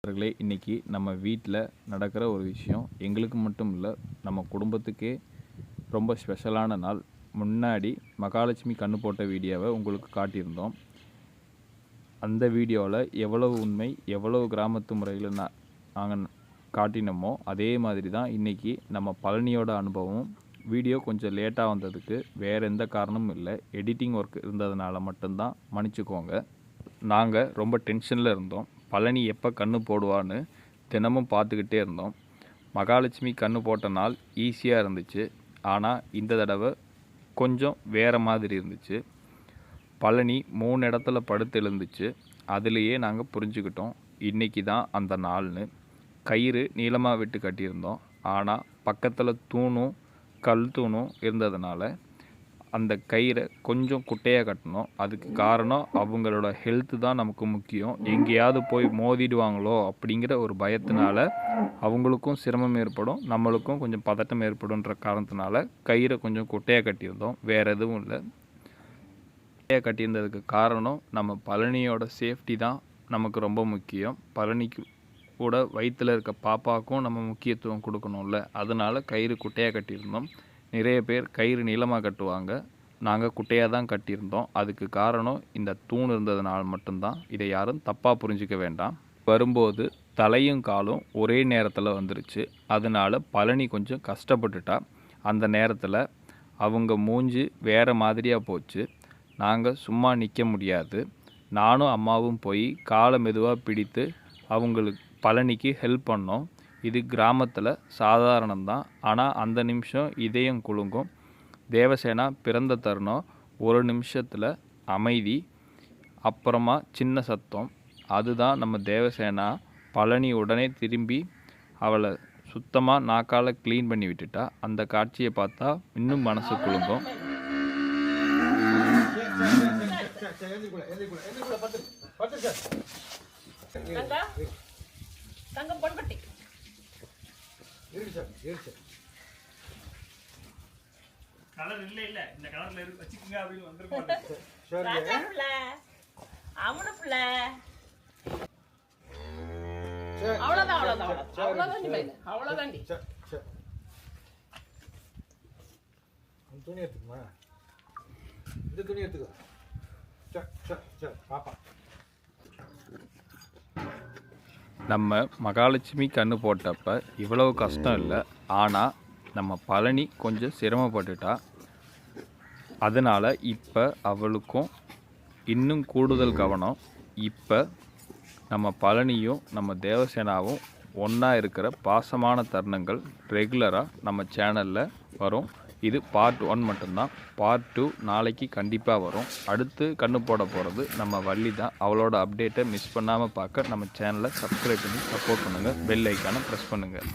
அவர்களே, இன்றைக்கி நம்ம வீட்டில் நடக்கிற ஒரு விஷயம் எங்களுக்கு மட்டும் இல்லை, நம்ம குடும்பத்துக்கே ரொம்ப ஸ்பெஷலான நாள். முன்னாடி மகாலட்சுமி கண்ணு போட்ட வீடியோவை உங்களுக்கு காட்டியிருந்தோம். அந்த வீடியோவில் எவ்வளவு உண்மை, எவ்வளவு கிராமத்து முறையில் நாங்கள் காட்டினோமோ அதே மாதிரி தான் இன்றைக்கி நம்ம பழனியோட அனுபவம். வீடியோ கொஞ்சம் லேட்டாக வந்ததுக்கு வேறு எந்த காரணமும் இல்லை, எடிட்டிங் ஒர்க் இருந்ததுனால மட்டும்தான் மன்னிச்சுக்கோங்க. நாங்கள் ரொம்ப டென்ஷனில் இருந்தோம். பழனி எப்போ கண்ணு போடுவான்னு தினமும் பார்த்துக்கிட்டே இருந்தோம். மகாலட்சுமி கண்ணு போட்ட நாள் ஈஸியாக இருந்துச்சு. ஆனால் இந்த தடவை கொஞ்சம் வேறு மாதிரி இருந்துச்சு. பழனி 3 இடத்துல படுத்து எழுந்துச்சு. அதுலேயே நாங்கள் புரிஞ்சுக்கிட்டோம் இன்றைக்கி தான் அந்த நாள்னு. கயிறு நீளமாக விட்டு கட்டியிருந்தோம். ஆனால் பக்கத்தில் தூணும் கல் தூணும் இருந்ததுனால அந்த கயிறை கொஞ்சம் குட்டையாக கட்டணும். அதுக்கு காரணம் அவங்களோட ஹெல்த்து தான் நமக்கு முக்கியம். எங்கேயாவது போய் மோதிடுவாங்களோ அப்படிங்கிற ஒரு பயத்தினால அவங்களுக்கும் சிரமம் ஏற்படும், நம்மளுக்கும் கொஞ்சம் பதட்டம் ஏற்படுன்ற காரணத்தினால கயிறை கொஞ்சம் குட்டையாக கட்டியிருந்தோம். வேறு எதுவும் இல்லை. குட்டையாக கட்டியிருந்ததுக்கு காரணம் நம்ம பழனியோட சேஃப்டி தான் நமக்கு ரொம்ப முக்கியம். பழனிக்கு கூட வயிற்றில் இருக்க பாப்பாவுக்கும் நம்ம முக்கியத்துவம் கொடுக்கணும்ல, அதனால கயிறு குட்டையாக கட்டியிருந்தோம். நிறைய பேர் கயிறு நீளமாக கட்டுவாங்க, நாங்கள் குட்டையாக தான் கட்டியிருந்தோம். அதுக்கு காரணம் இந்த தூண் இருந்ததுனால மட்டும்தான். இதை யாரும் தப்பாக புரிஞ்சிக்க வேண்டாம். வரும்போது தலையும் காலும் ஒரே நேரத்தில் வந்துருச்சு. அதனால பழனி கொஞ்சம் கஷ்டப்பட்டுட்டா. அந்த நேரத்தில் அவங்க மூஞ்சி வேறு மாதிரியாக போச்சு. நாங்கள் சும்மா நிற்க முடியாது. நானும் அம்மாவும் போய் காலை மெதுவாக பிடித்து அவங்களுக்கு பழனிக்கு ஹெல்ப் பண்ணோம். இது கிராமத்தில் சாதாரணம்தான். ஆனால் அந்த நிமிஷம் இதயம் குலுங்கும். தேவசேனா பிறந்த தருணம். ஒரு நிமிஷத்தில் அமைதி, அப்புறமா சின்ன சத்தம். அதுதான் நம்ம தேவசேனா. பழனி உடனே திரும்பி அவளை சுத்தமாக நாக்கால் க்ளீன் பண்ணி விட்டுட்டா. அந்த காட்சியை பார்த்தா இன்னும் மனசு குலுங்கும். கலர் இல்ல இந்த கலர்ல வச்சுக்கங்க அப்படின்னு வந்திருப்பாங்க. துணி எடுத்துக்குமா, இந்த துணி எடுத்துக்கோ. பாப்பா நம்ம மகாலட்சுமி கண்ணு போட்டப்ப இவ்வளவு கஷ்டம் இல்லை. ஆனால் நம்ம பழனி கொஞ்சம் சிரமப்பட்டுட்டா. அதனால் இப்போ அவளுக்கும் இன்னும் கூடுதல் கவனம். இப்போ நம்ம பழனியும் நம்ம தேவசேனாவும் ஒன்றா இருக்கிற பாசமான தருணங்கள் ரெகுலராக நம்ம சேனலில் வரும். இது பார்ட் 1 மட்டும்தான். பார்ட் 2 நாளைக்கு கண்டிப்பாக வரும். அடுத்து கண்ணு போட போகிறது நம்ம வள்ளி தான். அவளோட அப்டேட்டை மிஸ் பண்ணாமல் பார்க்க நம்ம சேனலை சப்ஸ்கிரைப் பண்ணி சப்போர்ட் பண்ணுங்கள். பெல் ஐக்கானை ப்ரெஸ் பண்ணுங்கள்.